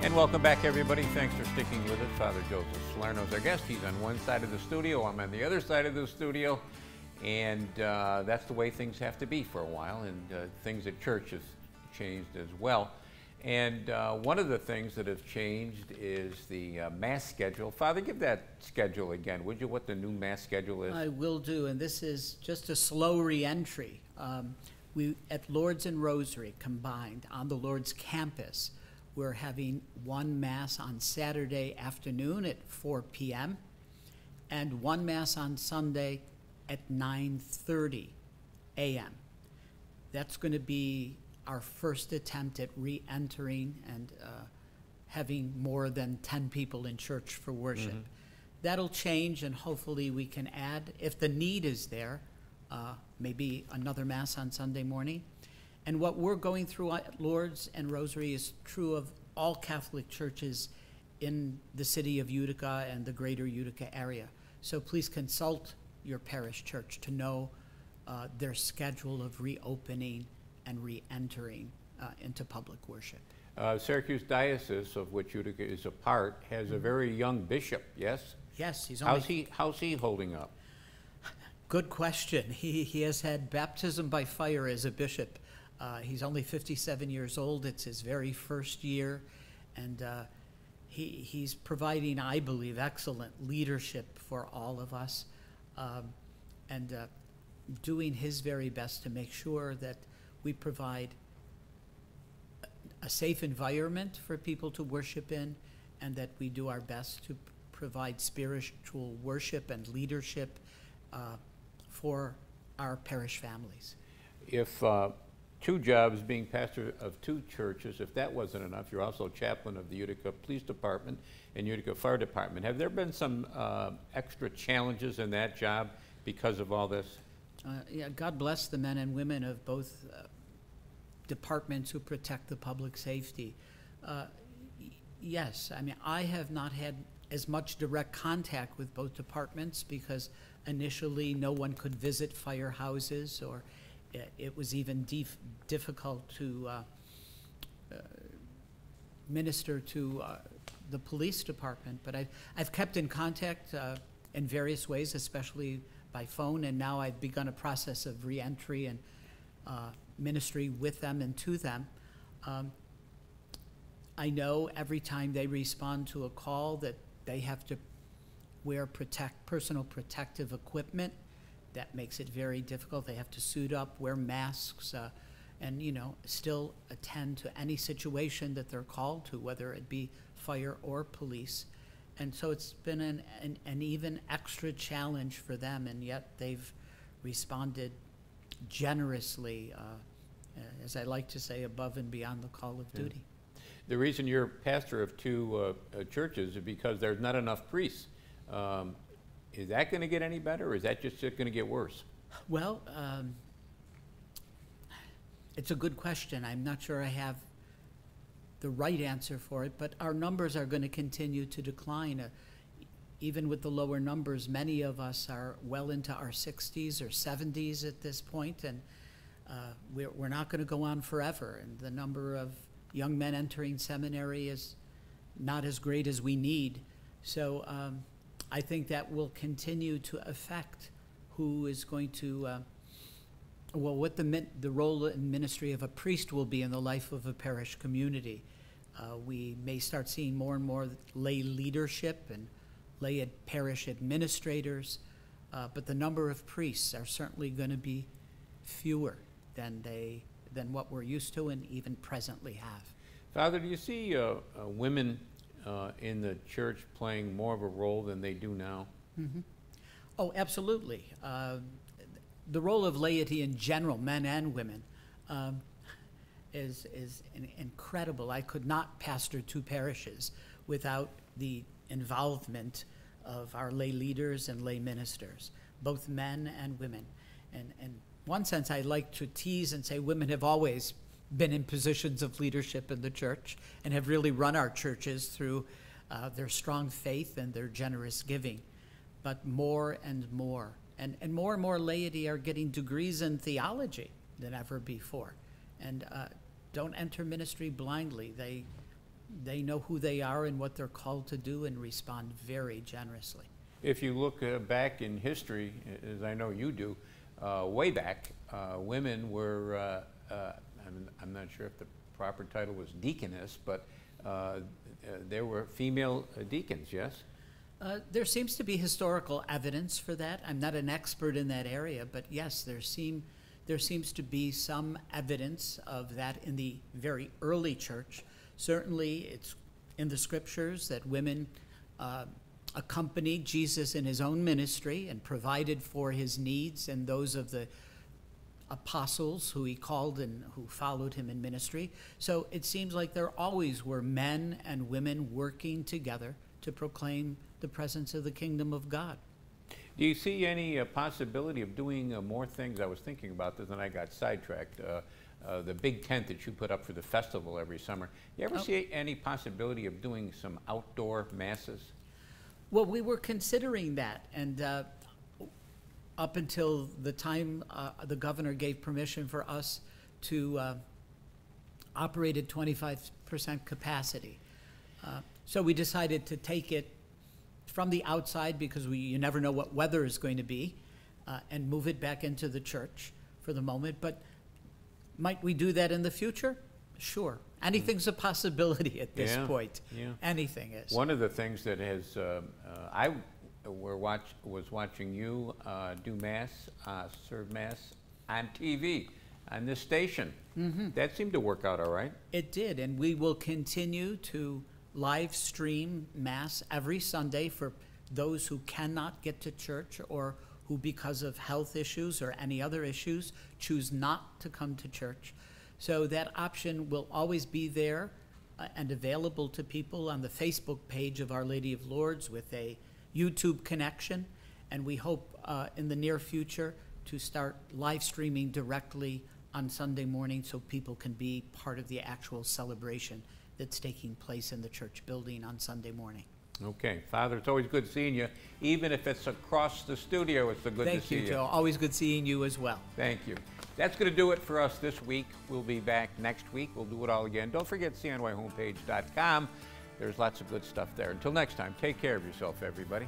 And welcome back, everybody. Thanks for sticking with us. Father Joseph Salerno is our guest. He's on one side of the studio. I'm on the other side of the studio. And that's the way things have to be for a while. And things at church have changed as well. And one of the things that have changed is the Mass schedule. Father, give that schedule again, would you, what the new Mass schedule is? I will do, and this is just a slow re-entry. We, at Lourdes and Rosary combined, on the Lourdes campus, we're having one Mass on Saturday afternoon at 4 p.m. and one Mass on Sunday at 9:30 a.m. That's going to be our first attempt at re-entering and having more than 10 people in church for worship. Mm-hmm. That'll change, and hopefully we can add, if the need is there, maybe another Mass on Sunday morning. And what we're going through at Lourdes and Rosary is true of all Catholic churches in the city of Utica and the greater Utica area. So please consult your parish church to know their schedule of reopening and re-entering into public worship. Syracuse Diocese, of which Utica is a part, has a very young bishop, yes? Yes, he's only... How's he holding up? Good question. He has had baptism by fire as a bishop. He's only 57 years old. It's his very first year, and he's providing, I believe, excellent leadership for all of us, and doing his very best to make sure that we provide a safe environment for people to worship in, and that we do our best to provide spiritual worship and leadership for our parish families. If two jobs, being pastor of two churches, if that wasn't enough, you're also chaplain of the Utica Police Department and Utica Fire Department. Have there been some extra challenges in that job because of all this? Yeah, God bless the men and women of both departments who protect the public safety. Yes, I mean, I have not had as much direct contact with both departments because initially no one could visit firehouses, or it was even difficult to minister to the police department. But I've kept in contact in various ways, especially by phone, and now I've begun a process of re-entry and ministry with them and to them. I know every time they respond to a call that they have to wear personal protective equipment. That makes it very difficult. They have to suit up, wear masks, and still attend to any situation that they're called to, whether it be fire or police. And so it's been an even extra challenge for them, and yet they've responded generously, as I like to say, above and beyond the call of duty. The reason you're pastor of two churches is because there's not enough priests. Is that going to get any better, or is that just going to get worse? Well, it's a good question. I'm not sure I have the right answer for it, but our numbers are going to continue to decline. Even with the lower numbers, many of us are well into our 60s or 70s at this point, and we're not going to go on forever. And the number of young men entering seminary is not as great as we need. So I think that will continue to affect who is going to, what the role and ministry of a priest will be in the life of a parish community. We may start seeing more and more lay leadership and lay parish administrators, but the number of priests are certainly going to be fewer than what we're used to and even presently have. Father, do you see women in the church playing more of a role than they do now? Mm-hmm. Oh, absolutely. The role of laity in general, men and women, is incredible. I could not pastor two parishes without the involvement of our lay leaders and lay ministers, both men and women. And in one sense, I like to tease and say women have always been in positions of leadership in the church and have really run our churches through their strong faith and their generous giving. But more and more laity are getting degrees in theology than ever before. And don't enter ministry blindly. they know who they are and what they're called to do and respond very generously. If you look back in history, as I know you do, way back, women were, I'm not sure if the proper title was deaconess, but there were female deacons, yes? There seems to be historical evidence for that. I'm not an expert in that area, but yes, there seems to be some evidence of that in the very early church. Certainly, it's in the scriptures that women accompanied Jesus in his own ministry and provided for his needs and those of the apostles who he called and who followed him in ministry. So it seems like there always were men and women working together to proclaim the presence of the kingdom of God. Do you see any possibility of doing more things? I was thinking about this and I got sidetracked. The big tent that you put up for the festival every summer. You ever see any possibility of doing some outdoor masses? Well, we were considering that, and up until the time the governor gave permission for us to operate at 25% capacity. So we decided to take it from the outside, because you never know what weather is going to be, and move it back into the church for the moment. But might we do that in the future? Sure. Anything's a possibility at this point. Yeah. Anything is. One of the things that has, I was watching you do Mass, serve Mass on TV, on this station. Mm-hmm. That seemed to work out all right. It did, and we will continue to live stream Mass every Sunday for those who cannot get to church or who, because of health issues or any other issues, choose not to come to church. So that option will always be there and available to people on the Facebook page of Our Lady of Lourdes with a YouTube connection. And we hope in the near future to start live streaming directly on Sunday morning so people can be part of the actual celebration that's taking place in the church building on Sunday morning. Okay, Father, it's always good seeing you. Even if it's across the studio, it's good to see you. Thank you, Joe. Always good seeing you as well. Thank you. That's going to do it for us this week. We'll be back next week. We'll do it all again. Don't forget cnyhomepage.com. There's lots of good stuff there. Until next time, take care of yourself, everybody.